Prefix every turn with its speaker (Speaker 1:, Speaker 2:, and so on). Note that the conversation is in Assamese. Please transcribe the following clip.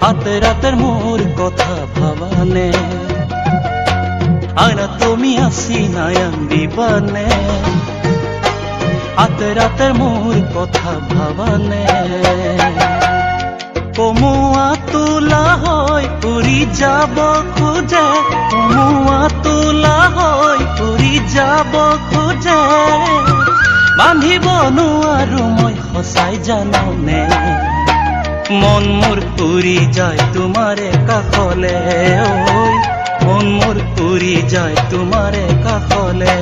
Speaker 1: আতে রাতের মোর কথা ভাবানে আয়না তুমি আসি নায়ান দিবানে আতে রাতের মোর কথা ভাবানে কমুয়া তোলা হয় উড়ি যাব খোঁজে কমুয়া তোলা হয় উড়ি যাব খোঁজে বান্ধিব নোৱাৰো মই সঁচাই জানানে মন মোৰ উৰি যায় তোমাৰে কাষলে ঐ মন মোৰ উৰি যায় তোমাৰে কাষলে